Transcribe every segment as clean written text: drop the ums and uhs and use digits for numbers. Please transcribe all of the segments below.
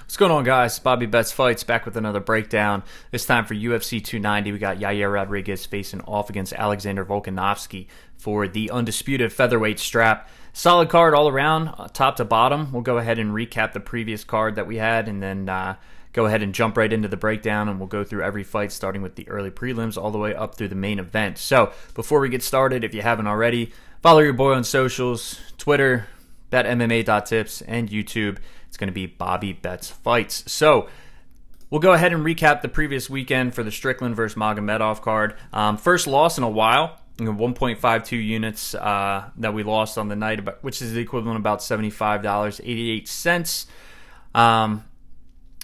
What's going on, guys? Bobby Betts Fights back with another breakdown. This time for UFC 290, we got Jauregi facing off against Alexander Volkanovski for the undisputed featherweight strap. Solid card all around, top to bottom. We'll go ahead and recap the previous card that we had and then go ahead and jump right into the breakdown, and we'll go through every fight starting with the early prelims all the way up through the main event. So before we get started, if you haven't already, follow your boy on socials, Twitter, betmma.tips, and YouTube. It's going to be Bobby Betts Fights. So we'll go ahead and recap the previous weekend for the Strickland versus Magomedov card. First loss in a while, 1.52 units that we lost on the night, which is the equivalent of about $75.88.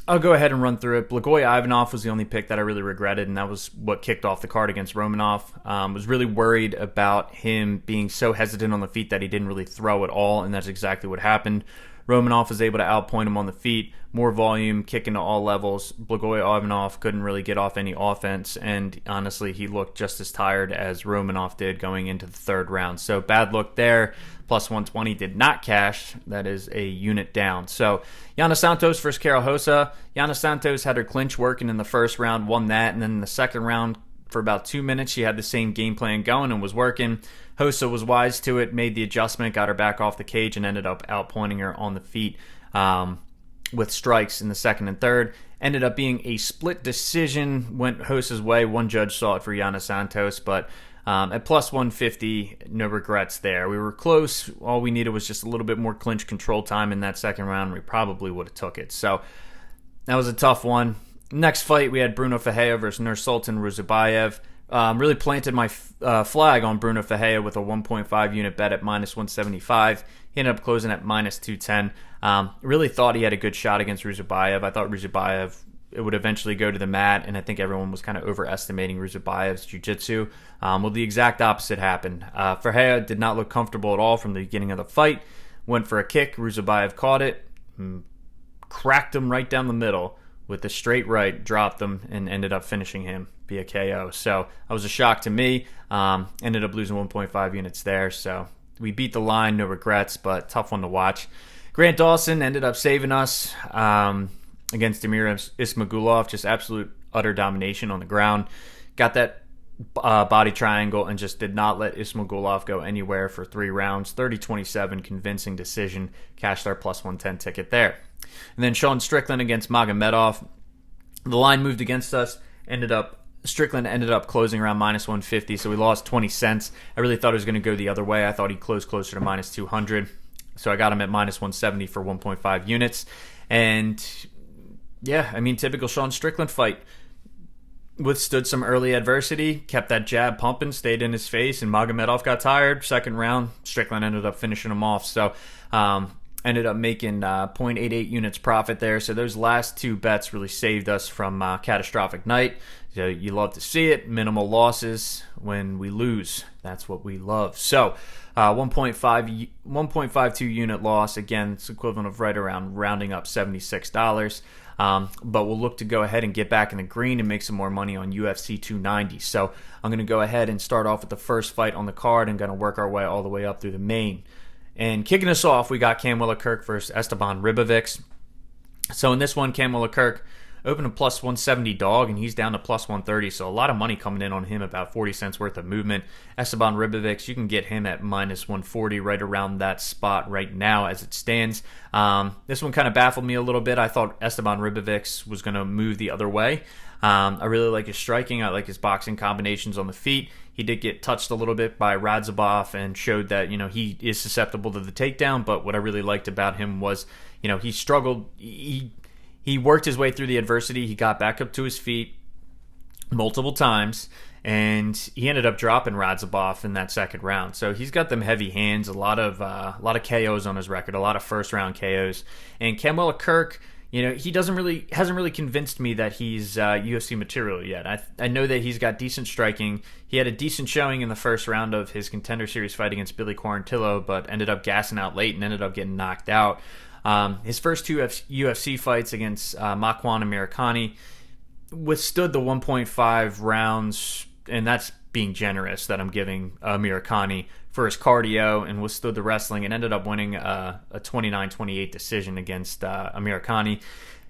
I'll go ahead and run through it. Blagoy Ivanov was the only pick that I really regretted, and that was what kicked off the card against Romanov. Was really worried about him being so hesitant on the feet that he didn't really throw at all, and that's exactly what happened. Romanov was able to outpoint him on the feet, more volume, kicking to all levels. Blagoy Ivanov couldn't really get off any offense, and honestly, he looked just as tired as Romanov did going into the third round. So bad look there. Plus 120 did not cash. That is a unit down. So Yana Santos versus Carol Hossa. Yana Santos had her clinch working in the first round, won that, and then in the second round, for about 2 minutes, she had the same game plan going and was working. Hossa was wise to it, made the adjustment, got her back off the cage, and ended up outpointing her on the feet with strikes in the second and third. Ended up being a split decision, went Hossa's way. One judge saw it for Yana Santos, but at plus 150, no regrets there. We were close. All we needed was just a little bit more clinch control time in that second round. We probably would have took it. So that was a tough one. Next fight, we had Bruno Ferreira versus Nursultan Ruzibayev. Really planted my flag on Bruno Ferreira with a 1.5 unit bet at minus 175. He ended up closing at minus 210. Really thought he had a good shot against Ruzibayev. I thought Ruzibayev would eventually go to the mat, and I think everyone was kind of overestimating Ruzibayev's jiu-jitsu. Well, the exact opposite happened. Ferreira did not look comfortable at all from the beginning of the fight. Went for a kick. Ruzibayev caught it, cracked him right down the middle with a straight right, dropped him, and ended up finishing him via KO. So that was a shock to me. Ended up losing 1.5 units there. So we beat the line, no regrets, but tough one to watch. Grant Dawson ended up saving us against Damir Ismagulov. Just absolute, utter domination on the ground. Got that body triangle and just did not let Ismagulov go anywhere for 3 rounds. 30-27, convincing decision. Cashed our plus 110 ticket there. And then Sean Strickland against Magomedov. The line moved against us. Strickland ended up closing around minus 150, so we lost 20 cents. I really thought it was going to go the other way. I thought he'd close closer to minus 200. So I got him at minus 170 for 1.5 units. And yeah, I mean, typical Sean Strickland fight. Withstood some early adversity, kept that jab pumping, stayed in his face, and Magomedov got tired. Second round, Strickland ended up finishing him off. So ended up making 0.88 units profit there. So those last 2 bets really saved us from catastrophic night. So you love to see it. Minimal losses when we lose. That's what we love. So 1.52 unit loss. Again, it's equivalent of right around rounding up $76. But we'll look to go ahead and get back in the green and make some more money on UFC 290. So I'm going to go ahead and start off with the first fight on the card and going to work our way all the way up through the main. And kicking us off, we got Kirk versus Esteban Ribovics. So in this one, Kirk opened a plus 170 dog, and he's down to plus 130. So a lot of money coming in on him, about 40 cents worth of movement. Esteban Ribovics, you can get him at minus 140 right around that spot right now as it stands. This one kind of baffled me a little bit. I thought Esteban Ribovics was going to move the other way. I really like his striking. I like his boxing combinations on the feet. He did get touched a little bit by Radzhabov and showed that, he is susceptible to the takedown. But what I really liked about him was, he struggled. He worked his way through the adversity. He got back up to his feet multiple times, and he ended up dropping Radzhabov in that second round. So he's got them heavy hands, a lot of KOs on his record, a lot of first round KOs. And Kirk, he hasn't really convinced me that he's UFC material yet. I know that he's got decent striking. He had a decent showing in the first round of his Contender Series fight against Billy Quarantillo, but ended up gassing out late and ended up getting knocked out. His first 2 UFC fights against Makwan and Amirkhani withstood the 1.5 rounds, and that's being generous that I'm giving Amirkhani for his cardio, and withstood the wrestling and ended up winning a 29-28 decision against Amirkhani.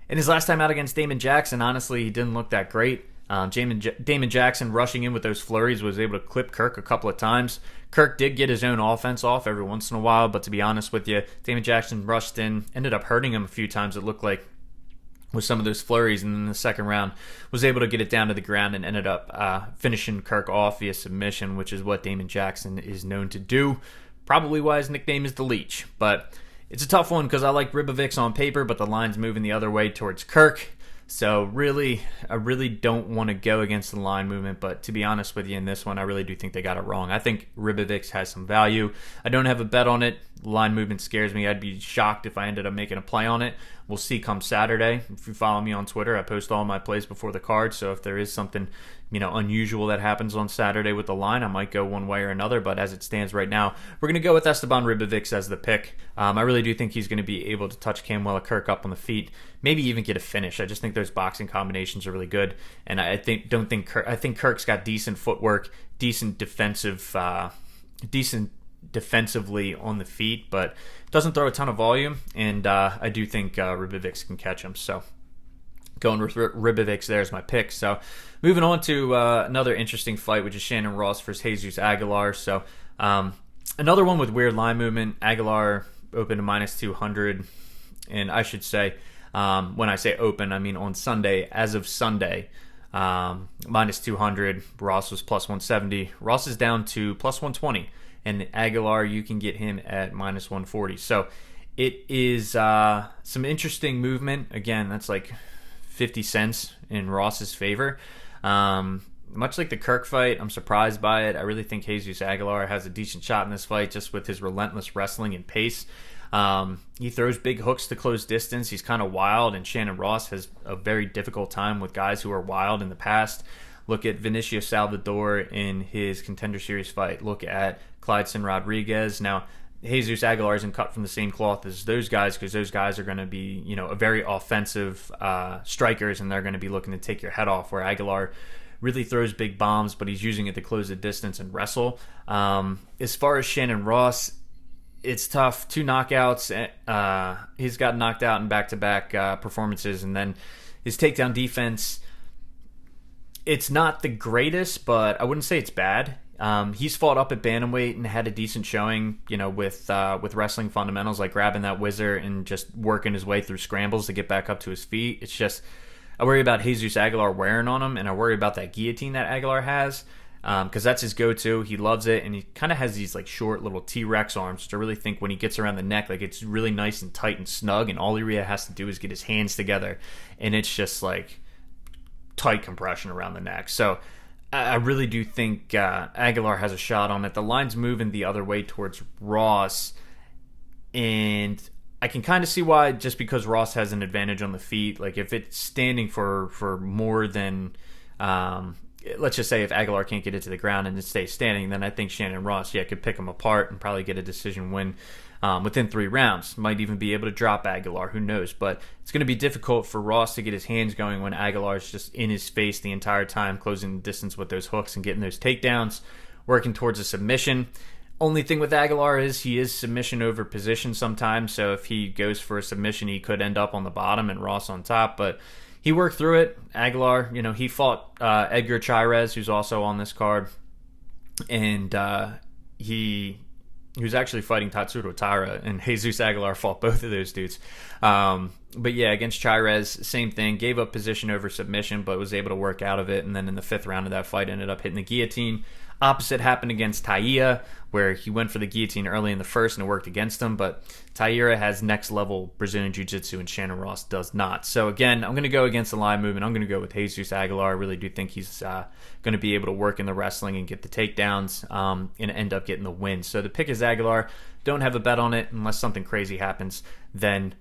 In his last time out against Damon Jackson, honestly, he didn't look that great. Damon Jackson rushing in with those flurries was able to clip Kirk a couple of times. Kirk did get his own offense off every once in a while, but to be honest with you, Damon Jackson rushed in, ended up hurting him a few times, it looked like, with some of those flurries, and then in the second round was able to get it down to the ground and ended up finishing Kirk off via submission, which is what Damon Jackson is known to do. Probably why his nickname is the Leech, but it's a tough one because I like Ribovics on paper, but the line's moving the other way towards Kirk. So really, I really don't want to go against the line movement, but to be honest with you, in this one, I really do think they got it wrong. I think Ribovics has some value. I don't have a bet on it. Line movement scares me. I'd be shocked if I ended up making a play on it. We'll see come Saturday. If you follow me on Twitter, I post all my plays before the card, so if there is something unusual that happens on Saturday with the line, I might go one way or another, but as it stands right now, we're going to go with Esteban Ribovics as the pick. I really do think he's going to be able to touch Camwella Kirk up on the feet, maybe even get a finish. I just think those boxing combinations are really good, and I think Kirk's got decent footwork, decent defensively on the feet, but doesn't throw a ton of volume, and I do think Ribovics can catch him, so going with Ribovics there is my pick. So moving on to another interesting fight, which is Shannon Ross versus Jesus Aguilar. So another one with weird line movement. Aguilar open to minus 200, and I should say, when I say open, I mean on Sunday, as of Sunday, minus 200. Ross was plus 170. Ross is down to plus 120, and Aguilar, you can get him at minus 140. So it is some interesting movement. Again, that's like 50 cents in Ross's favor. Much like the Kirk fight, I'm surprised by it. I really think Jesus Aguilar has a decent shot in this fight just with his relentless wrestling and pace. He throws big hooks to close distance. He's kind of wild, and Shannon Ross has a very difficult time with guys who are wild in the past. Look at Vinicio Salvador in his Contender Series fight. Look at Clydeson Rodriguez. Now, Jesus Aguilar isn't cut from the same cloth as those guys because those guys are going to be, a very offensive strikers, and they're going to be looking to take your head off, where Aguilar really throws big bombs, but he's using it to close the distance and wrestle. As far as Shannon Ross, it's tough. 2 knockouts. He's got knocked out in back-to-back performances, and then his takedown defense, it's not the greatest, but I wouldn't say it's bad. He's fought up at bantamweight and had a decent showing, with wrestling fundamentals, like grabbing that whizzer and just working his way through scrambles to get back up to his feet. It's just, I worry about Jesus Aguilar wearing on him, and I worry about that guillotine that Aguilar has, because that's his go-to. He loves it, and he kind of has these like short little T-Rex arms, which I really think when he gets around the neck, like it's really nice and tight and snug, and all he really has to do is get his hands together, and it's just like tight compression around the neck. So I really do think Aguilar has a shot on it. The line's moving the other way towards Ross, and I can kind of see why, just because Ross has an advantage on the feet. Like if it's standing for more than, let's just say if Aguilar can't get it to the ground and it stays standing, then I think Shannon Ross, could pick him apart and probably get a decision win within 3 rounds. Might even be able to drop Aguilar, who knows. But it's going to be difficult for Ross to get his hands going when Aguilar's just in his face the entire time, closing the distance with those hooks and getting those takedowns, working towards a submission. Only thing with Aguilar is he is submission over position sometimes, so if he goes for a submission, he could end up on the bottom and Ross on top, but he worked through it. Aguilar, he fought Edgar Chairez, who's also on this card, and he was actually fighting Tatsuro Taira, and Jesus Aguilar fought both of those dudes. But yeah, against Chairez, same thing. Gave up position over submission, but was able to work out of it, and then in the 5th round of that fight, ended up hitting the guillotine. Opposite happened against Taira, where he went for the guillotine early in the first and it worked against him, but Taira has next-level Brazilian Jiu-Jitsu and Shannon Ross does not. So again, I'm going to go against the line movement. I'm going to go with Jesus Aguilar. I really do think he's going to be able to work in the wrestling and get the takedowns and end up getting the win. So the pick is Aguilar. Don't have a bet on it unless something crazy happens. Then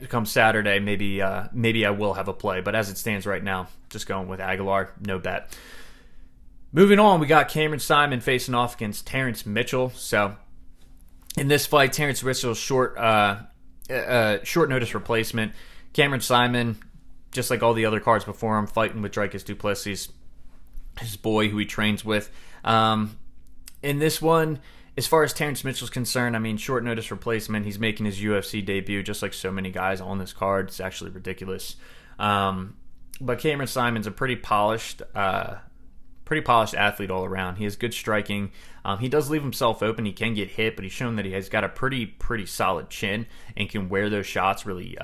come Saturday, maybe I will have a play. But as it stands right now, just going with Aguilar, no bet. Moving on, we got Cameron Saaiman facing off against Terrence Mitchell. So in this fight, Terrence Mitchell's short notice replacement. Cameron Saaiman, just like all the other cards before him, fighting with Dricus du Plessis, his boy who he trains with. In this one, As far as Terrence Mitchell's concerned, I mean, short notice replacement. He's making his UFC debut, just like so many guys on this card. It's actually ridiculous. But Cameron Saaiman's a pretty polished athlete all around. He has good striking. He does leave himself open. He can get hit, but he's shown that he has got a pretty solid chin and can wear those shots really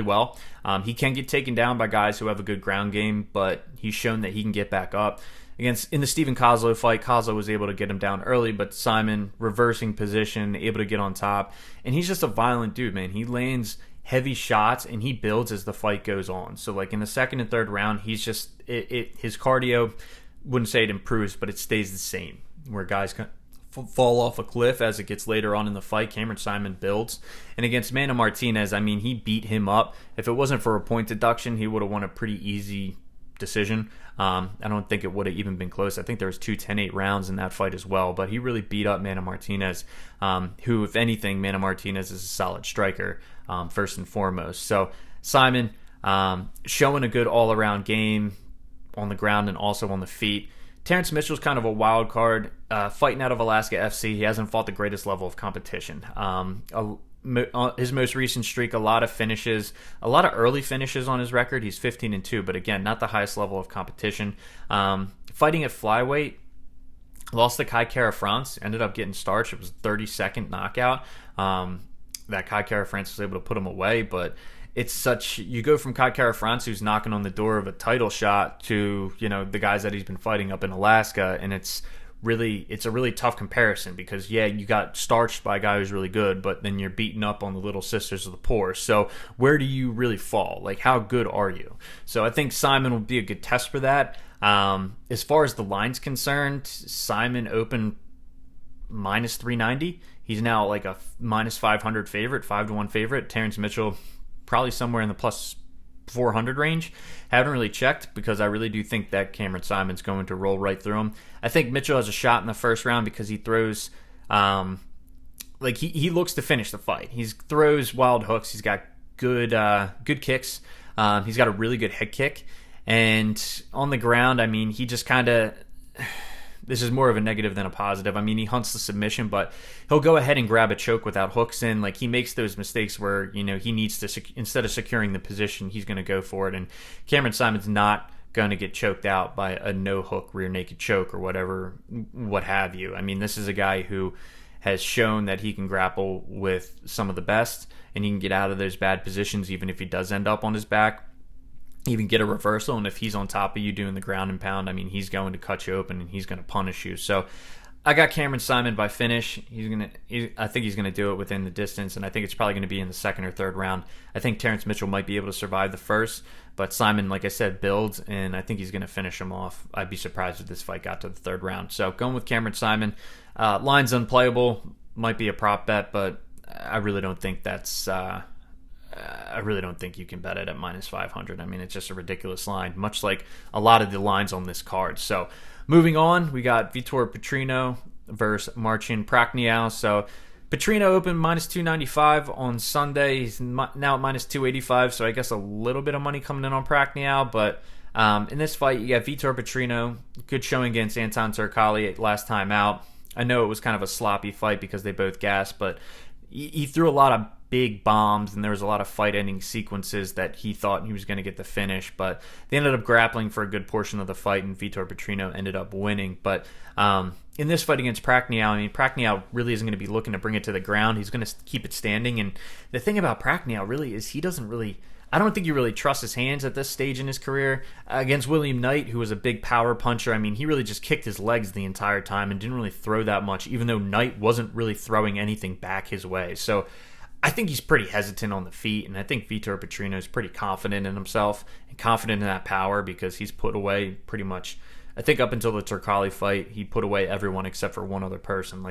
well. He can get taken down by guys who have a good ground game, but he's shown that he can get back up. In the Steven Kozlow fight, Kozlow was able to get him down early, but Saaiman reversing position, able to get on top. And he's just a violent dude, man. He lands heavy shots and he builds as the fight goes on. So like in the second and third round, he's just his cardio, wouldn't say it improves, but it stays the same. Where guys fall off a cliff as it gets later on in the fight, Cameron Saaiman builds. And against Mana Martinez, I mean, he beat him up. If it wasn't for a point deduction, he would have won a pretty easy decision. I don't think it would have even been close. I think there was 2 10-8 rounds in that fight as well, but he really beat up Mana Martinez, who, if anything, Mana Martinez is a solid striker, first and foremost. So Saaiman showing a good all-around game on the ground and also on the feet. Terrence Mitchell's kind of a wild card, fighting out of Alaska FC. He hasn't fought the greatest level of competition. His most recent streak, a lot of finishes, a lot of early finishes on his record. He's 15-2, but again, not the highest level of competition. Fighting at flyweight, lost to Kai Kara France, ended up getting starched. It was a 30-second knockout. That Kai Kara France was able to put him away, but you go from Kai Kara France, who's knocking on the door of a title shot, to the guys that he's been fighting up in Alaska, and it's a really tough comparison because you got starched by a guy who's really good, but then you're beaten up on the little sisters of the poor. So where do you really fall? Like, how good are you? So I think Saaiman will be a good test for that. As far as the line's concerned, Saaiman opened minus 390. He's now like a minus 500 favorite, 5-1 favorite. Terrence Mitchell probably somewhere in the plus 400 range. Haven't really checked because I really do think that Cameron Saaiman's going to roll right through him. I think Mitchell has a shot in the first round because he throws he looks to finish the fight. He throws wild hooks. He's got good kicks. He's got a really good head kick. And on the ground, I mean, he just kind of... This is more of a negative than a positive. I mean, he hunts the submission, but he'll go ahead and grab a choke without hooks in. Like, he makes those mistakes where, he needs to, instead of securing the position, he's going to go for it. And Cameron Saaiman's not going to get choked out by a no-hook rear naked choke or what have you. I mean, this is a guy who has shown that he can grapple with some of the best, and he can get out of those bad positions even if he does end up on his back. Even get a reversal, and if he's on top of you doing the ground and pound, I mean, he's going to cut you open and he's going to punish you. So I got Cameron Saaiman by finish. I think he's going to do it within the distance, and I think it's probably going to be in the second or third round. I think Terrence Mitchell might be able to survive the first, but Saaiman, like I said, builds, and I think he's going to finish him off. I'd be surprised if this fight got to the third round. So going with Cameron Saaiman. Line's unplayable, might be a prop bet, but I really don't think that's... I really don't think you can bet it at minus 500. I mean, it's just a ridiculous line, much like a lot of the lines on this card. So moving on, we got Vitor Petrino versus Marcin Prachnio. So Petrino opened minus 295 on Sunday. He's now at minus 285, so I guess a little bit of money coming in on Prachnio. But in this fight, you got Vitor Petrino, good showing against Anton Turkalj last time out. I know it was kind of a sloppy fight because they both gassed, but he threw a lot of big bombs, and there was a lot of fight-ending sequences that he thought he was going to get the finish, but they ended up grappling for a good portion of the fight, and Vitor Petrino ended up winning. But in this fight against Prachnio, I mean, Prachnio really isn't going to be looking to bring it to the ground. He's going to keep it standing, and the thing about Prachnio really is I don't think he really trusts his hands at this stage in his career. Against William Knight, who was a big power puncher, I mean, he really just kicked his legs the entire time and didn't really throw that much, even though Knight wasn't really throwing anything back his way. So I think he's pretty hesitant on the feet, and I think Vitor Petrino is pretty confident in himself and confident in that power because he's put away pretty much, I think up until the Turkalj fight, he put away everyone except for one other person.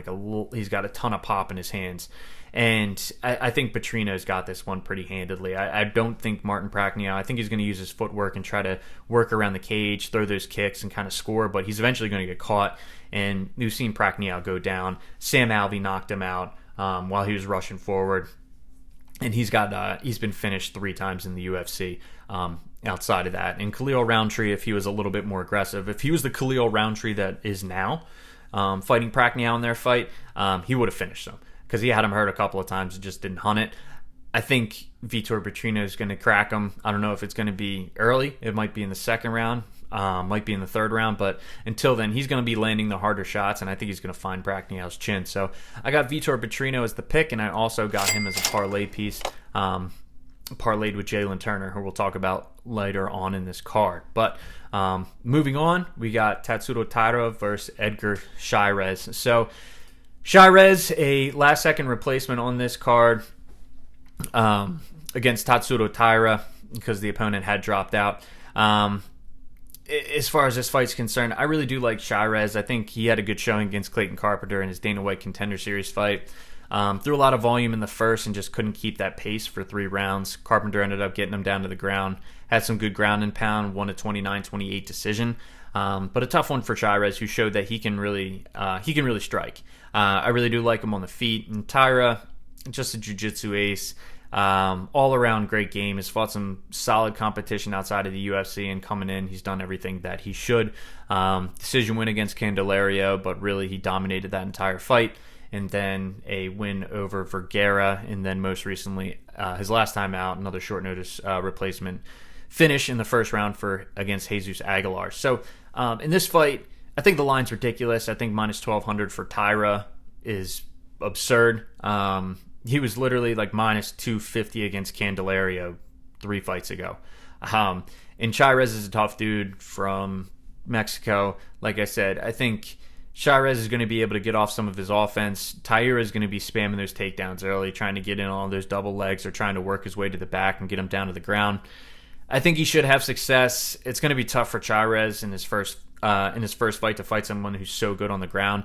He's got a ton of pop in his hands. And I think Petrino's got this one pretty handedly. I don't think Martin Prachnio, I think he's going to use his footwork and try to work around the cage, throw those kicks and kind of score, but he's eventually going to get caught. And we've seen Prachnio go down. Sam Alvey knocked him out while he was rushing forward. And he's been finished 3 times in the UFC outside of that. And Khalil Roundtree, if he was a little bit more aggressive, if he was the Khalil Roundtree that is now, fighting Prachnio in their fight, he would have finished him because he had him hurt a couple of times and just didn't hunt it. I think Vitor Petrino is going to crack him. I don't know if it's going to be early. It might be in the second round, might be in the third round, but until then, he's going to be landing the harder shots, and I think he's going to find Prachnio's chin. So I got Vitor Petrino as the pick, and I also got him as a parlay piece, parlayed with Jalen Turner, who we'll talk about later on in this card. But moving on, we got Tatsuro Taira versus Edgar Chairez. So Chairez, a last-second replacement on this card, against Tatsuro Taira because the opponent had dropped out. As far as this fight's concerned, I really do like Chairez. I think he had a good showing against Clayton Carpenter in his Dana White Contender Series fight. Threw a lot of volume in the first and just couldn't keep that pace for 3 rounds. Carpenter ended up getting him down to the ground. Had some good ground and pound, won a 29-28 decision. But a tough one for Chairez, who showed that he can really strike. I really do like him on the feet. And Taira, just a jiu-jitsu ace. All around great game. Has fought some solid competition outside of the UFC, and coming in, he's done everything that he should. Decision win against Candelario, but really he dominated that entire fight. And then a win over Vergara, and then most recently, his last time out, another short notice replacement finish in the first round against Jesus Aguilar. So in this fight, I think the line's ridiculous. I think minus 1,200 for Taira is absurd. He was literally like minus 250 against Candelario 3 fights ago. And Chairez is a tough dude from Mexico. Like I said, I think Chairez is going to be able to get off some of his offense. Taira is going to be spamming those takedowns early, trying to get in on those double legs or trying to work his way to the back and get him down to the ground. I think he should have success. It's going to be tough for Chairez in his first fight to fight someone who's so good on the ground.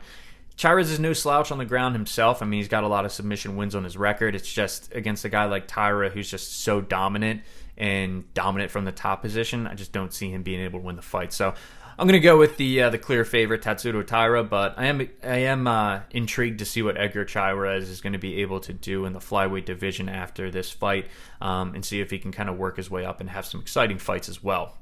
Chairez is no slouch on the ground himself. I mean, he's got a lot of submission wins on his record. It's just against a guy like Taira who's just so dominant and dominant from the top position. I just don't see him being able to win the fight. So I'm going to go with the clear favorite, Tatsuro Taira, but I am intrigued to see what Edgar Chairez is going to be able to do in the flyweight division after this fight, and see if he can kind of work his way up and have some exciting fights as well.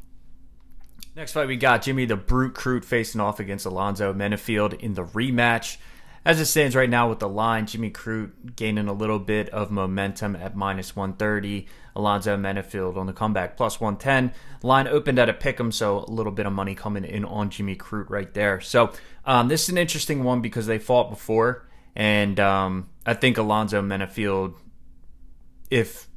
Next fight, we got Jimmy the Brute Crute facing off against Alonzo Menifield in the rematch. As it stands right now with the line, Jimmy Crute gaining a little bit of momentum at minus 130. Alonzo Menifield on the comeback plus 110. Line opened at a pick'em, so a little bit of money coming in on Jimmy Crute right there. So this is an interesting one because they fought before, and I think Alonzo Menifield, if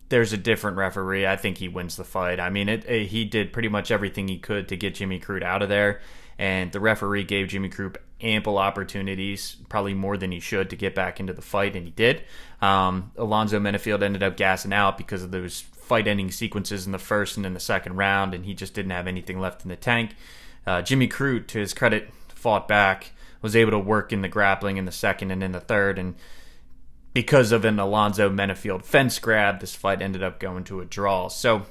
there's a different referee, I think he wins the fight. I mean, he did pretty much everything he could to get Jimmy Crute out of there, and the referee gave Jimmy Crute ample opportunities, probably more than he should, to get back into the fight, and he did. Alonzo Menifield ended up gassing out because of those fight-ending sequences in the first and in the second round, and he just didn't have anything left in the tank. Jimmy Crute, to his credit, fought back, was able to work in the grappling in the second and in the third, and because of an Alonzo Menifield fence grab, this fight ended up going to a draw. So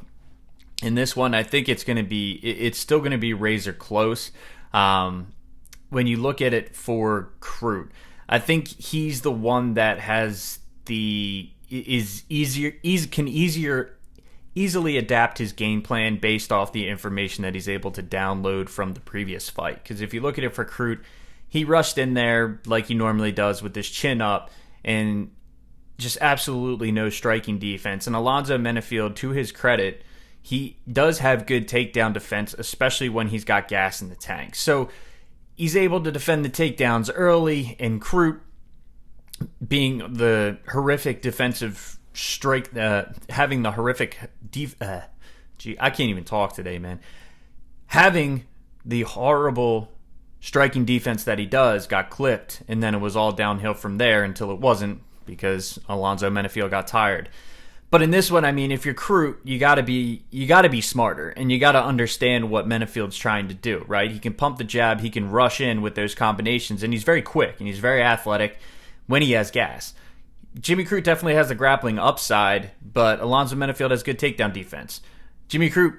in this one, I think it's still going to be razor close. When you look at it for Crute, I think he's the one that has easily adapt his game plan based off the information that he's able to download from the previous fight. Because if you look at it for Crute, he rushed in there like he normally does with his chin up and just absolutely no striking defense. And Alonzo Menifield, to his credit, he does have good takedown defense, especially when he's got gas in the tank. So he's able to defend the takedowns early, and Crute, being the horrific defensive strike, having the horrific I can't even talk today, man. Having the horrible striking defense that he does, got clipped, and then it was all downhill from there until it wasn't, because Alonzo Menifield got tired. But in this one, I mean, if you're Crute, you gotta be smarter, and you gotta understand what Menifield's trying to do, right? He can pump the jab, he can rush in with those combinations, and he's very quick and he's very athletic when he has gas. Jimmy Crute definitely has the grappling upside, but Alonzo Menifield has good takedown defense. Jimmy Crute,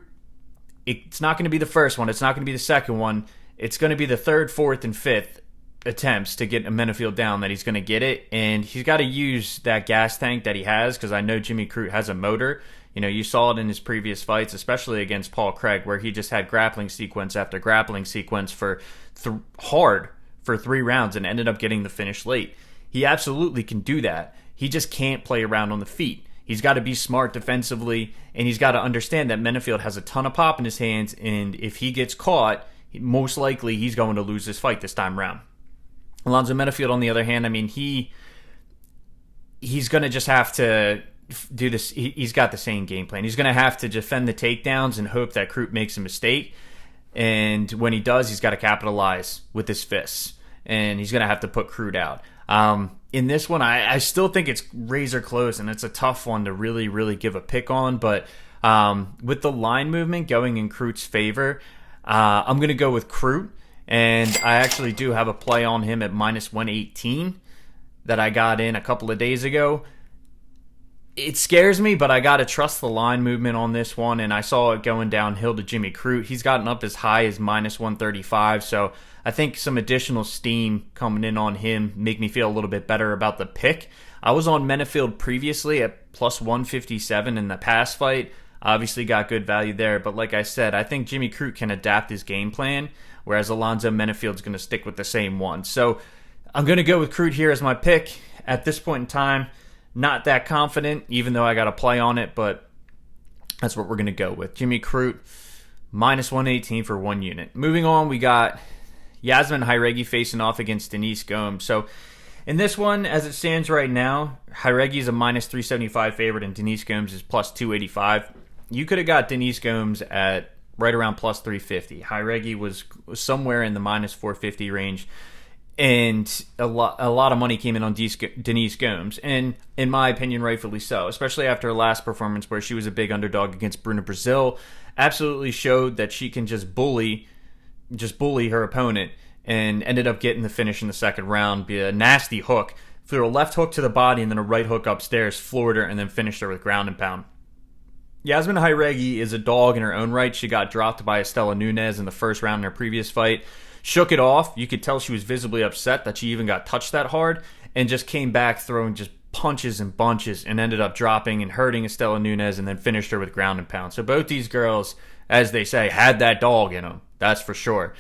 it's not going to be the first one, it's not going to be the second one, it's going to be the third, fourth, and fifth attempts to get a Menifield down that he's going to get it, and he's got to use that gas tank that he has, because I know Jimmy Crute has a motor. You know, you saw it in his previous fights, especially against Paul Craig, where he just had grappling sequence after grappling sequence for for 3 rounds and ended up getting the finish late. He absolutely can do that. He just can't play around on the feet. He's got to be smart defensively, and he's got to understand that Menifield has a ton of pop in his hands, and if he gets caught, most likely he's going to lose this fight this time around. Alonzo Menifield, on the other hand, I mean, he's going to just have to do this. He's got the same game plan. He's going to have to defend the takedowns and hope that Crute makes a mistake. And when he does, he's got to capitalize with his fists. And he's going to have to put Crute out. In this one, I still think it's razor close, and it's a tough one to really, really give a pick on. But with the line movement going in Crute's favor, I'm going to go with Crute. And I actually do have a play on him at minus 118 that I got in a couple of days ago. It scares me, but I got to trust the line movement on this one, and I saw it going downhill to Jimmy Crute. He's gotten up as high as minus 135, so I think some additional steam coming in on him make me feel a little bit better about the pick. I was on Menifield previously at plus 157 in the past fight. Obviously got good value there, but like I said, I think Jimmy Crute can adapt his game plan, whereas Alonzo Menifield's going to stick with the same one. So I'm going to go with Crute here as my pick. At this point in time, not that confident, even though I got a play on it, but that's what we're going to go with. Jimmy Crute, minus 118 for 1 unit. Moving on, we got Yasmin Jauregi facing off against Denise Gomes. So in this one, as it stands right now, Jauregi is a minus 375 favorite and Denise Gomes is plus 285. You could have got Denise Gomes at right around plus 350. Jauregi was somewhere in the minus 450 range. And a lot of money came in on Denise Gomes, and in my opinion, rightfully so, especially after her last performance where she was a big underdog against Bruna Brazil. Absolutely showed that she can just bully her opponent, and ended up getting the finish in the second round via a nasty hook. Threw a left hook to the body and then a right hook upstairs, floored her, and then finished her with ground and pound. Yasmin Jauregi is a dog in her own right. She got dropped by Estela Nunes in the first round in her previous fight. Shook it off. You could tell she was visibly upset that she even got touched that hard, and just came back throwing just punches and bunches and ended up dropping and hurting Estela Nunes and then finished her with ground and pound. So both these girls, as they say, had that dog in them. That's for sure.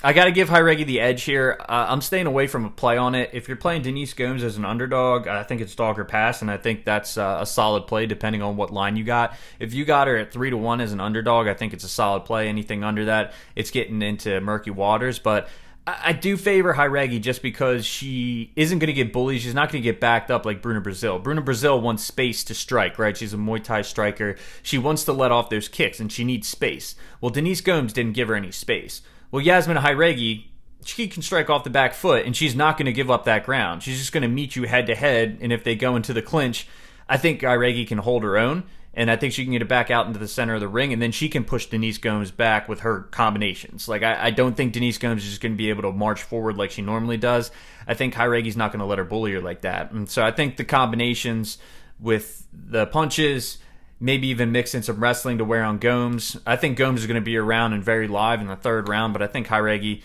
I got to give Jauregi the edge here. I'm staying away from a play on it. If you're playing Denise Gomes as an underdog, I think it's dog or pass, and I think that's a solid play depending on what line you got. If you got her at 3-1 as an underdog, I think it's a solid play. Anything under that, it's getting into murky waters. But I do favor Jauregi just because she isn't going to get bullied. She's not going to get backed up like Bruna Brazil. Bruna Brazil wants space to strike, right? She's a Muay Thai striker. She wants to let off those kicks, and she needs space. Well, Denise Gomes didn't give her any space. Well, Yasmin Jauregi, she can strike off the back foot, and she's not going to give up that ground. She's just going to meet you head-to-head, and if they go into the clinch, I think Jauregi can hold her own, and I think she can get it back out into the center of the ring, and then she can push Denise Gomes back with her combinations. Like, I don't think Denise Gomes is just going to be able to march forward like she normally does. I think Jauregi's not going to let her bully her like that. And so I think the combinations with the punches, maybe even mix in some wrestling to wear on Gomes. I think Gomes is going to be around and very live in the third round, but I think Jauregi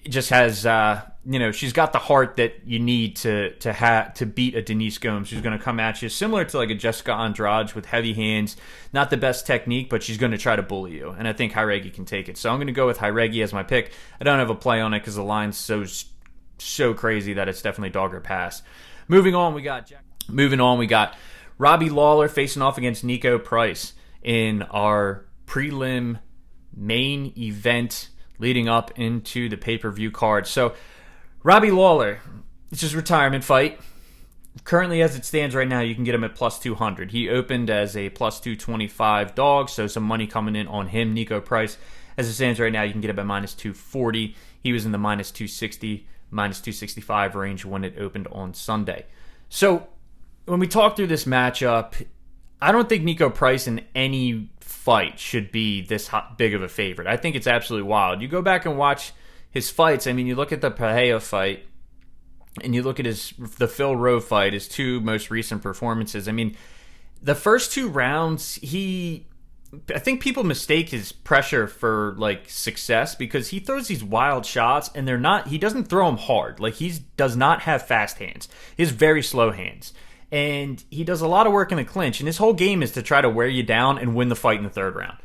just has, she's got the heart that you need to beat a Denise Gomes who's going to come at you, similar to like a Jessica Andrade with heavy hands. Not the best technique, but she's going to try to bully you, and I think Jauregi can take it. So I'm going to go with Jauregi as my pick. I don't have a play on it because the line's so crazy that it's definitely dog or pass. Moving on, we got Robbie Lawler facing off against Nico Price in our prelim main event leading up into the pay-per-view card. So, Robbie Lawler, it's his retirement fight. Currently, as it stands right now, you can get him at plus 200. He opened as a plus 225 dog, so some money coming in on him. Nico Price, as it stands right now, you can get him at minus 240. He was in the minus 260, minus 265 range when it opened on Sunday. So, when we talk through this matchup, I don't think Nico Price in any fight should be this big of a favorite. I think it's absolutely wild. You go back and watch his fights. I mean, you look at the Pereira fight, and you look at the Phil Rowe fight, his two most recent performances. I mean, the first 2 rounds, I think people mistake his pressure for like success because he throws these wild shots, and he doesn't throw them hard. Like, he does not have fast hands. He has very slow hands. And he does a lot of work in the clinch, and his whole game is to try to wear you down and win the fight in the third round.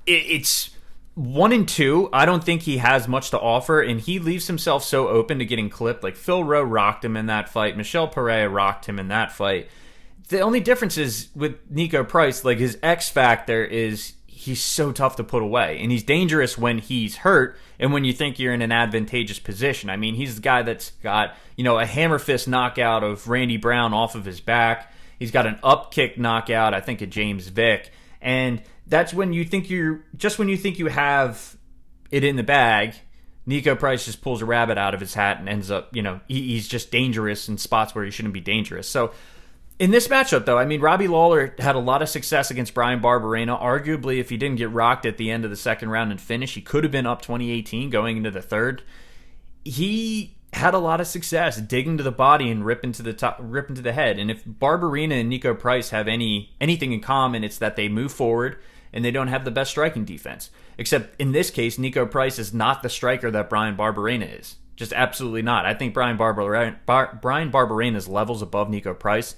It's 1 and 2, I don't think he has much to offer, and he leaves himself so open to getting clipped. Like, Phil Rowe rocked him in that fight. Michel Pereira rocked him in that fight. The only difference is with Nico Price, like, his X factor is he's so tough to put away, and he's dangerous when he's hurt and when you think you're in an advantageous position. I mean, he's the guy that's got, a hammer fist knockout of Randy Brown off of his back. He's got an up kick knockout, I think, of James Vick. And that's when you think you have it in the bag, Nico Price just pulls a rabbit out of his hat and ends up, he's just dangerous in spots where he shouldn't be dangerous. So in this matchup, though, I mean, Robbie Lawler had a lot of success against Brian Barberena. Arguably, if he didn't get rocked at the end of the second round and finish, he could have been up 2018 going into the third. He had a lot of success digging to the body and ripping to the head. And if Barberena and Nico Price have anything in common, it's that they move forward and they don't have the best striking defense. Except in this case, Nico Price is not the striker that Brian Barberena is. Just absolutely not. I think Brian Barberena's levels above Nico Price.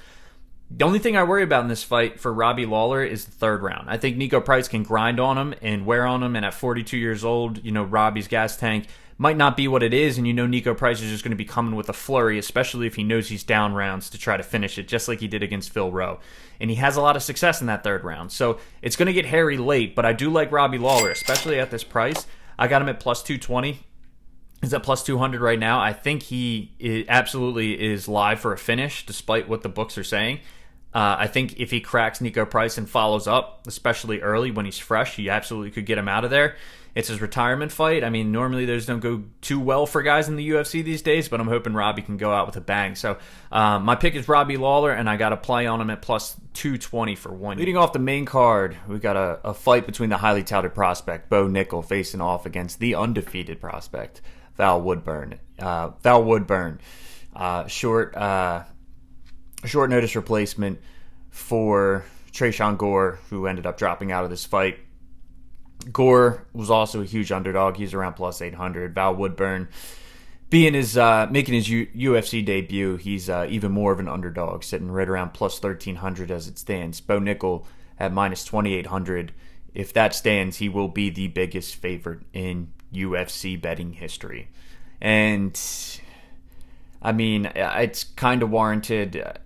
The only thing I worry about in this fight for Robbie Lawler is the third round. I think Nico Price can grind on him and wear on him, and at 42 years old, Robbie's gas tank might not be what it is, and Nico Price is just going to be coming with a flurry, especially if he knows he's down rounds to try to finish it, just like he did against Phil Rowe. And he has a lot of success in that third round. So it's going to get hairy late, but I do like Robbie Lawler, especially at this price. I got him at plus 220. He's at plus 200 right now. I think he absolutely is live for a finish, despite what the books are saying. I think if he cracks Nico Price and follows up, especially early when he's fresh, he absolutely could get him out of there. It's his retirement fight. I mean, normally those don't go too well for guys in the UFC these days, but I'm hoping Robbie can go out with a bang. So my pick is Robbie Lawler, and I got a play on him at plus 220 for 1. Leading off the main card, we got a fight between the highly touted prospect, Bo Nickel, facing off against the undefeated prospect, Val Woodburn. Short notice replacement for Tresean Gore, who ended up dropping out of this fight. Gore was also a huge underdog. He's around plus 800. Val Woodburn, making his UFC debut, he's even more of an underdog, sitting right around plus 1,300 as it stands. Bo Nickel at minus 2,800. If that stands, he will be the biggest favorite in UFC betting history. And I mean, it's kind of warranted,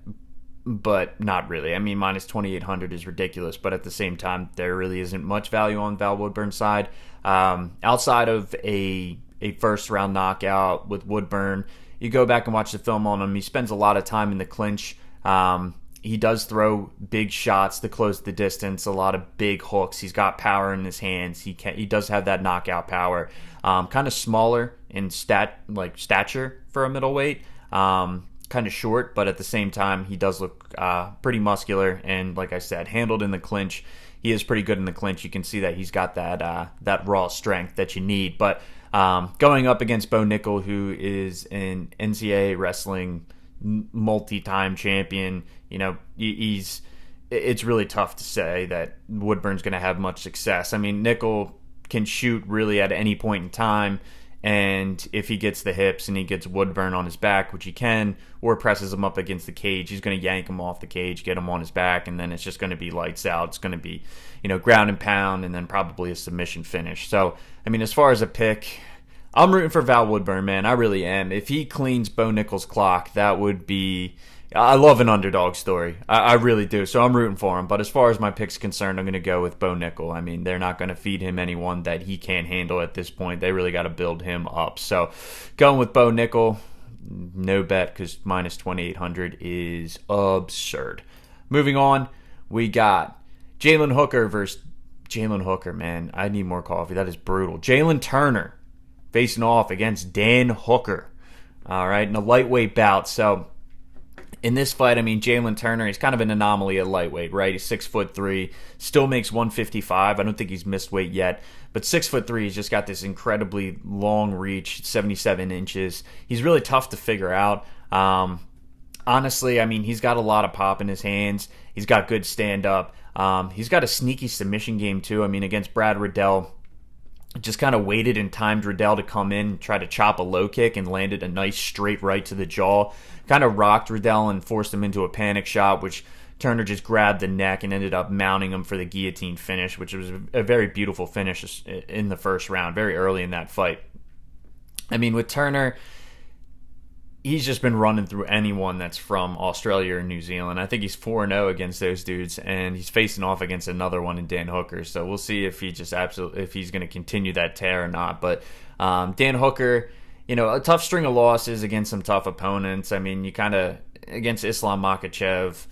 but not really. I mean, minus 2,800 is ridiculous, but at the same time, there really isn't much value on Val Woodburn's side. Outside of a first-round knockout with Woodburn, you go back and watch the film on him, he spends a lot of time in the clinch. He does throw big shots to close the distance, a lot of big hooks. He's got power in his hands. He does have that knockout power. Kind of smaller in stature for a middleweight. Kind of short, but at the same time, he does look pretty muscular. And like I said, handled in the clinch. He is pretty good in the clinch. You can see that he's got that raw strength that you need. But going up against Bo Nickel, who is an NCAA wrestling multi-time champion, it's really tough to say that Woodburn's going to have much success. I mean, Nickel can shoot really at any point in time. And if he gets the hips and he gets Woodburn on his back, which he can, or presses him up against the cage, he's going to yank him off the cage, get him on his back, and then it's just going to be lights out. It's going to be, ground and pound, and then probably a submission finish. So, I mean, as far as a pick, I'm rooting for Val Woodburn, man. I really am. If he cleans Bo Nickel's clock, that would be... I love an underdog story. I really do. So I'm rooting for him. But as far as my pick's concerned, I'm going to go with Bo Nickel. I mean, they're not going to feed him anyone that he can't handle at this point. They really got to build him up. So going with Bo Nickel, no bet because minus 2,800 is absurd. Moving on, we got Jalen Hooker versus Jalen Hooker, man. I need more coffee. That is brutal. Jalen Turner facing off against Dan Hooker. All right, in a lightweight bout. So in this fight, I mean, Jalen Turner, he's kind of an anomaly at lightweight, right? He's 6'3", still makes 155. I don't think he's missed weight yet, but 6'3", he's just got this incredibly long reach, 77 inches. He's really tough to figure out. Honestly, I mean, he's got a lot of pop in his hands. He's got good stand-up. He's got a sneaky submission game, too. I mean, against Brad Riddell, just kind of waited and timed Riddell to come in, try to chop a low kick, and landed a nice straight right to the jaw. Kind of rocked Riddell and forced him into a panic shot, which Turner just grabbed the neck and ended up mounting him for the guillotine finish, which was a very beautiful finish in the first round, very early in that fight. I mean, with Turner, he's just been running through anyone that's from Australia or New Zealand. I think he's 4-0 against those dudes, and he's facing off against another one in Dan Hooker. So we'll see if he's going to continue that tear or not. But Dan Hooker, a tough string of losses against some tough opponents. I mean, you kind of, against Islam Makhachev,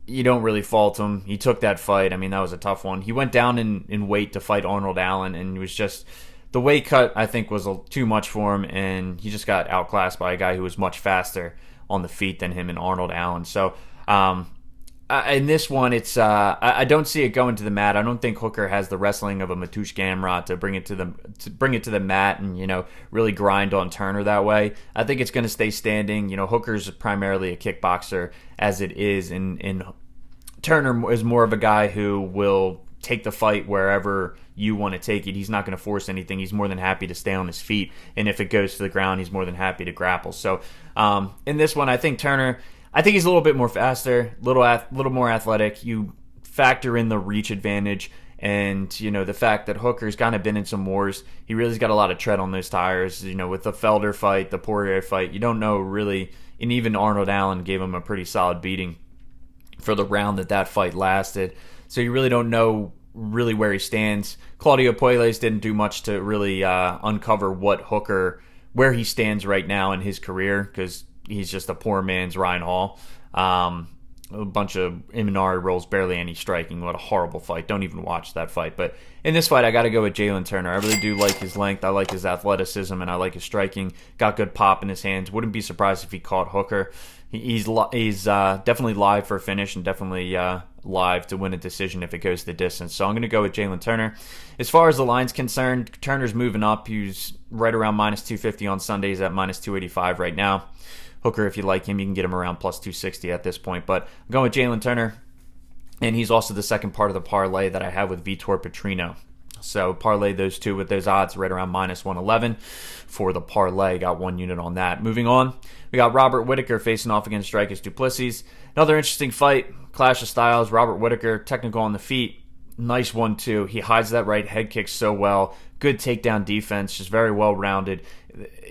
you don't really fault him. He took that fight. I mean, that was a tough one. He went down in weight to fight Arnold Allen, and was just, the weight cut, I think, was too much for him, and he just got outclassed by a guy who was much faster on the feet than him and Arnold Allen. So in this one, it's I don't see it going to the mat. I don't think Hooker has the wrestling of a Mateusz Gamrot to bring it to the mat and really grind on Turner that way. I think it's going to stay standing. Hooker's primarily a kickboxer as it is, and Turner is more of a guy who will take the fight wherever you want to take it. He's not going to force anything. He's more than happy to stay on his feet, and if it goes to the ground, he's more than happy to grapple. So in this one, I think Turner, he's a little bit more faster, little more athletic. You factor in the reach advantage, and the fact that Hooker's kind of been in some wars. He really's got a lot of tread on those tires. With the Felder fight, the Poirier fight, you don't know really, and even Arnold Allen gave him a pretty solid beating for the round that fight lasted. So you really don't know really where he stands. Claudio Puelles didn't do much to really uncover where he stands right now in his career, because he's just a poor man's Ryan Hall. A bunch of Imanari rolls, barely any striking. What a horrible fight. Don't even watch that fight. But in this fight, I got to go with Jalen Turner. I really do like his length. I like his athleticism, and I like his striking. Got good pop in his hands. Wouldn't be surprised if he caught Hooker. He's definitely live for a finish, and definitely live to win a decision if it goes the distance. So I'm going to go with Jalen Turner. As far as the line's concerned, Turner's moving up. He's right around minus 250 on Sundays, at minus 285 right now. Hooker, if you like him, you can get him around plus 260 at this point. But I'm going with Jalen Turner, and he's also the second part of the parlay that I have with Vitor Petrino. So parlay those two with those odds right around minus 111 for the parlay. Got one unit on that. Moving on, we got Robert Whittaker facing off against Dricus du Plessis. Another interesting fight, clash of styles. Robert Whittaker, technical on the feet. Nice 1-2. He hides that right head kick so well. Good takedown defense, just very well rounded.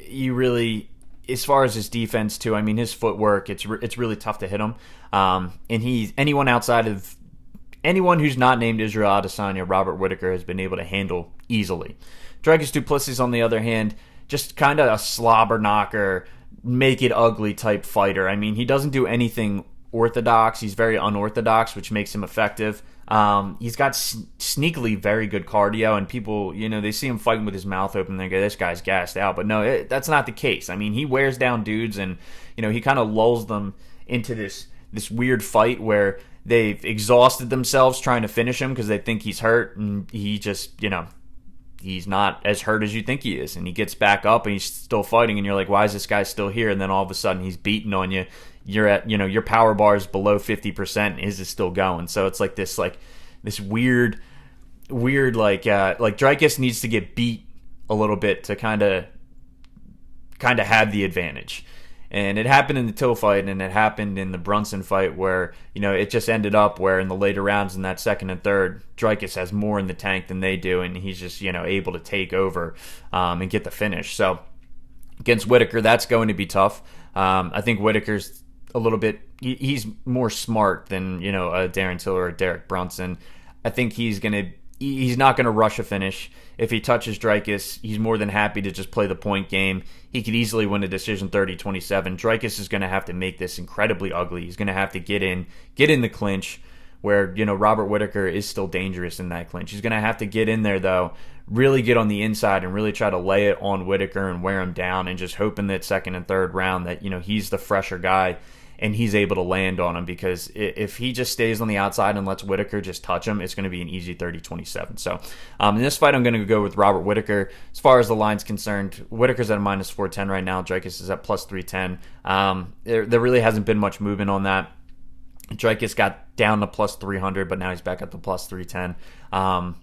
You really, as far as his defense too, I mean, his footwork, it's really tough to hit him. And he's anyone who's not named Israel Adesanya, Robert Whittaker has been able to handle easily. Dricus du Plessis, on the other hand, just kind of a slobber knocker, make it ugly type fighter. I mean, he doesn't do anything orthodox. He's very unorthodox, which makes him effective. He's got sneakily very good cardio, and people, they see him fighting with his mouth open, and they go, this guy's gassed out. But no, that's not the case. I mean, he wears down dudes, and he kind of lulls them into this weird fight where they've exhausted themselves trying to finish him because they think he's hurt, and he just, he's not as hurt as you think he is. And he gets back up and he's still fighting, and you're like, why is this guy still here? And then all of a sudden he's beating on you. You're at, your power bar is below 50%, and his is still going. So it's like this weird Dricus needs to get beat a little bit to kind of have the advantage. And it happened in the Till fight, and it happened in the Brunson fight where, it just ended up where in the later rounds in that second and third, Dricus has more in the tank than they do, and he's just, able to take over and get the finish. So against Whittaker, that's going to be tough. I think Whittaker's a little bit, he's more smart than, a Darren Till or a Derek Brunson. I think he's not going to rush a finish. If he touches Dricus, he's more than happy to just play the point game. He could easily win a decision 30-27. Dricus is going to have to make this incredibly ugly. He's going to have to get in the clinch where, Robert Whittaker is still dangerous in that clinch. He's going to have to get in there, though, really get on the inside and really try to lay it on Whittaker and wear him down, and just hoping that second and third round that, he's the fresher guy and he's able to land on him, because if he just stays on the outside and lets Whittaker just touch him, it's going to be an easy 30-27. So in this fight, I'm going to go with Robert Whittaker. As far as the line's concerned, Whittaker's at a minus 410 right now. Dricus is at plus 310. There really hasn't been much movement on that. Dricus got down to plus 300, but now he's back at the plus 310.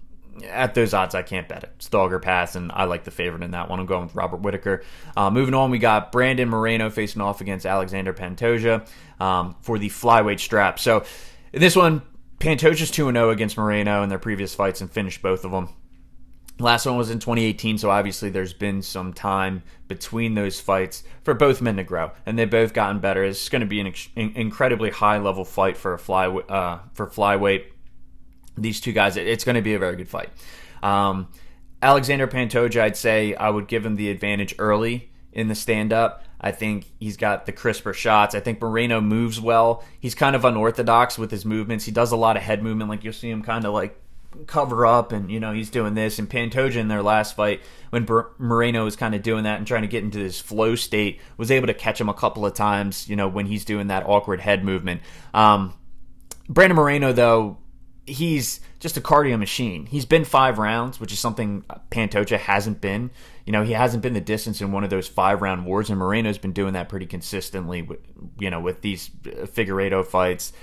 At those odds, I can't bet it. It's dog or pass, and I like the favorite in that one. I'm going with Robert Whittaker. Moving on, we got Brandon Moreno facing off against Alexander Pantoja for the flyweight strap. So In this one, Pantoja's 2-0 against Moreno in their previous fights and finished both of them. Last one was in 2018, so obviously there's been some time between those fights for both men to grow, and they've both gotten better. It's going to be an incredibly high-level fight for flyweight. These two guys, it's going to be a very good fight. Alexander Pantoja, I'd say I would give him the advantage early in the stand-up. I think he's got the crisper shots. I think Moreno moves well. He's kind of unorthodox with his movements. He does a lot of head movement. Like, you'll see him kind of like cover up, and he's doing this. And Pantoja in their last fight, when Moreno was kind of doing that and trying to get into this flow state, was able to catch him a couple of times, when he's doing that awkward head movement. Brandon Moreno, though, he's just a cardio machine. He's been 5 rounds, which is something Pantoja hasn't been. He hasn't been the distance in one of those 5-round wars, and Moreno's been doing that pretty consistently with these Figueiredo fights.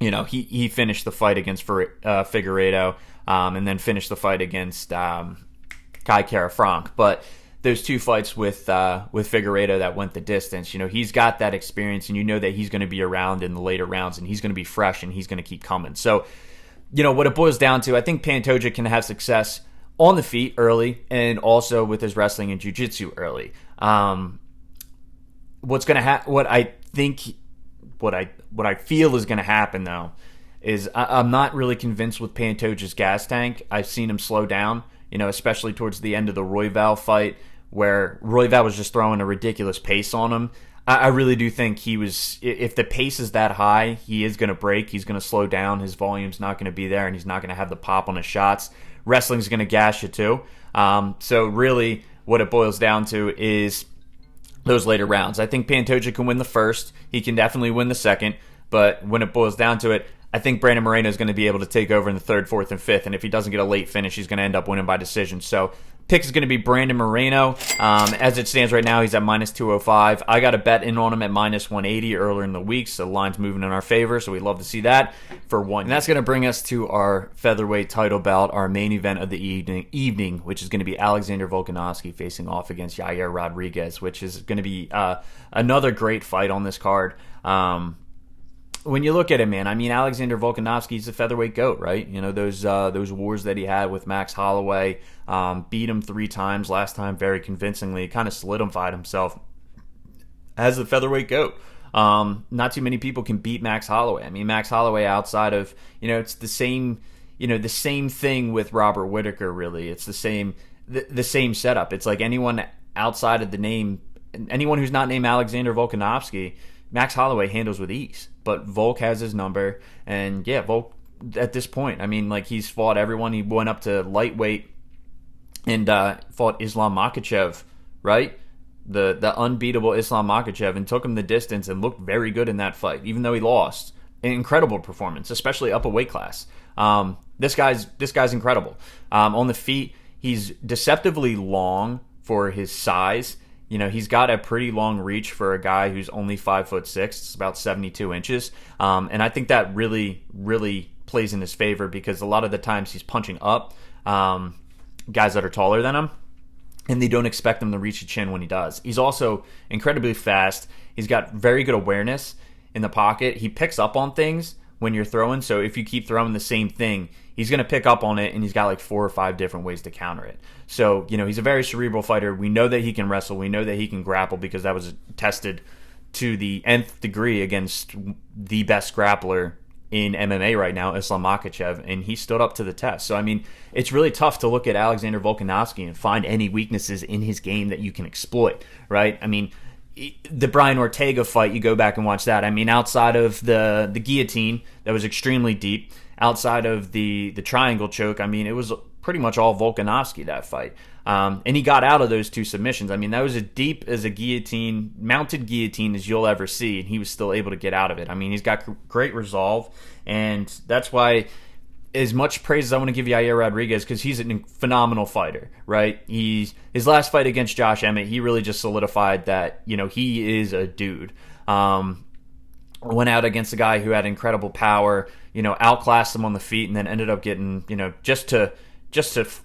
He finished the fight against Figueiredo, and then finished the fight against Kai Kara-France. But those 2 fights with Figueiredo that went the distance, he's got that experience, and that he's going to be around in the later rounds, and he's going to be fresh, and he's going to keep coming. So, what it boils down to, I think Pantoja can have success on the feet early, and also with his wrestling and jiu-jitsu early. What I feel is going to happen, though, is I'm not really convinced with Pantoja's gas tank. I've seen him slow down, especially towards the end of the Royval fight, where Royval was just throwing a ridiculous pace on him. I really do think if the pace is that high, he is going to break. He's going to slow down. His volume's not going to be there, and he's not going to have the pop on his shots. Wrestling's going to gas you, too. So really, what it boils down to is those later rounds. I think Pantoja can win the first. He can definitely win the second. But when it boils down to it, I think Brandon Moreno is going to be able to take over in the 3rd, 4th, and 5th. And if he doesn't get a late finish, he's going to end up winning by decision. So pick is going to be Brandon Moreno. As it stands right now, he's at minus 205. I got a bet in on him at minus 180 earlier in the week, so the line's moving in our favor, so we'd love to see that for one. And that's going to bring us to our featherweight title bout, our main event of the evening, which is going to be Alexander Volkanovski facing off against Yair Rodriguez, which is going to be another great fight on this card. When you look at it, man, I mean, Alexander Volkanovski's a featherweight GOAT, right? Those wars that he had with Max Holloway, beat him 3 times. Last time, very convincingly, kind of solidified himself as the featherweight GOAT. Not too many people can beat Max Holloway. I mean, Max Holloway, outside of, it's the same thing with Robert Whittaker, really. It's the same setup. It's like anyone outside of the name, anyone who's not named Alexander Volkanovski, Max Holloway handles with ease. But Volk has his number, and yeah, Volk at this point, I mean, like, he's fought everyone. He went up to lightweight and fought Islam Makhachev, right? The unbeatable Islam Makhachev, and took him the distance and looked very good in that fight, even though he lost. An incredible performance, especially up a weight class. This guy's incredible. On the feet, he's deceptively long for his size. He's got a pretty long reach for a guy who's only 5'6". It's about 72 inches. And I think that really, really plays in his favor, because a lot of the times he's punching up guys that are taller than him, and they don't expect him to reach the chin when he does. He's also incredibly fast. He's got very good awareness in the pocket. He picks up on things when you're throwing, so if you keep throwing the same thing, he's going to pick up on it, and he's got like 4 or 5 different ways to counter it. So, he's a very cerebral fighter. We know that he can wrestle. We know that he can grapple, because that was tested to the nth degree against the best grappler in MMA right now, Islam Makhachev, and he stood up to the test. So, I mean, it's really tough to look at Alexander Volkanovski and find any weaknesses in his game that you can exploit, right? I mean, the Brian Ortega fight, you go back and watch that. I mean, outside of the guillotine, that was extremely deep. Outside of the triangle choke, I mean, it was pretty much all Volkanovski, that fight. And he got out of those 2 submissions. I mean, that was as deep as a guillotine, mounted guillotine, as you'll ever see, and he was still able to get out of it. I mean, he's got great resolve, and that's why, as much praise as I want to give Yair Rodriguez, because he's a phenomenal fighter, right? His last fight against Josh Emmett, he really just solidified that, he is a dude. Went out against a guy who had incredible power, outclassed him on the feet, and then ended up getting, just to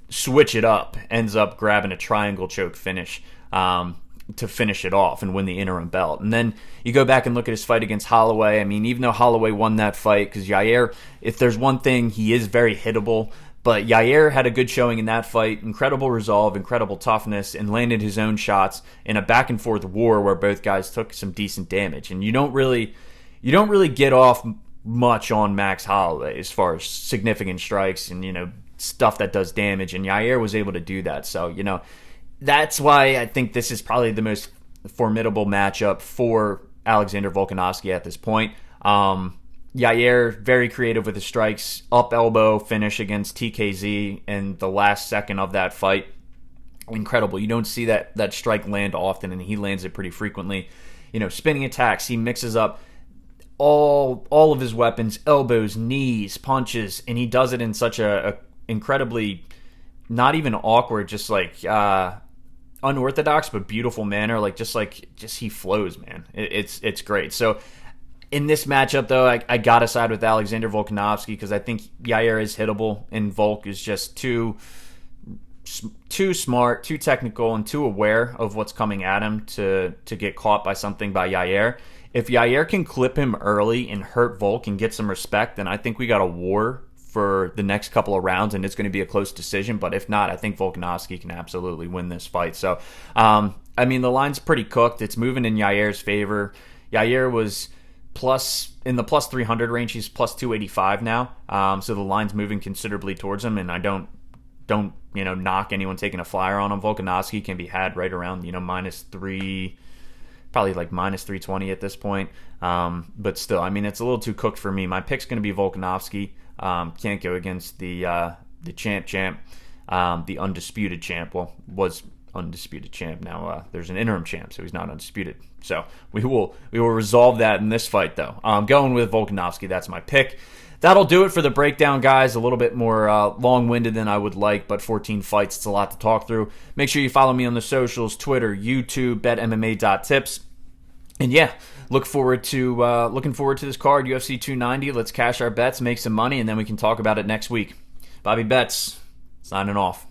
switch it up, ends up grabbing a triangle choke finish. to finish it off and win the interim belt. And then you go back and look at his fight against Holloway. I mean, even though Holloway won that fight, because Jair, if there's one thing, he is very hittable. But Jair had a good showing in that fight, incredible resolve, incredible toughness, and landed his own shots in a back-and-forth war where both guys took some decent damage. And you don't really get off much on Max Holloway as far as significant strikes and, stuff that does damage. And Jair was able to do that. So, that's why I think this is probably the most formidable matchup for Alexander Volkanovski at this point. Jair, very creative with his strikes, up elbow finish against TKZ in the last second of that fight. Incredible. You don't see that strike land often, and he lands it pretty frequently. Spinning attacks, he mixes up all of his weapons, elbows, knees, punches, and he does it in such a incredibly, not even awkward, just like unorthodox but beautiful manner. Just he flows, man. It's great. So in this matchup, though, I gotta side with Alexander Volkanovski because I think Jair is hittable and Volk is just too smart, too technical, and too aware of what's coming at him to get caught by something by Jair. If Jair can clip him early and hurt Volk and get some respect, then I think we got a war for the next couple of rounds, and it's going to be a close decision. But if not, I think Volkanovski can absolutely win this fight. So, the line's pretty cooked. It's moving in Jair's favor. Jair was in the plus 300 range. He's plus 285 now. So the line's moving considerably towards him, and I don't knock anyone taking a flyer on him. Volkanovski can be had right around minus 3. Probably like minus 320 at this point. But still, it's a little too cooked for me. My pick's going to be Volkanovski. Can't go against the champ, the undisputed champ. Well, was undisputed champ. Now there's an interim champ, so he's not undisputed. So we will resolve that in this fight, though. I'm going with Volkanovski. That's my pick. That'll do it for the breakdown, guys. A little bit more long-winded than I would like, but 14 fights, it's a lot to talk through. Make sure you follow me on the socials, Twitter, YouTube, betmma.tips. And yeah, looking forward to this card, UFC 290. Let's cash our bets, make some money, and then we can talk about it next week. Bobby Betts, signing off.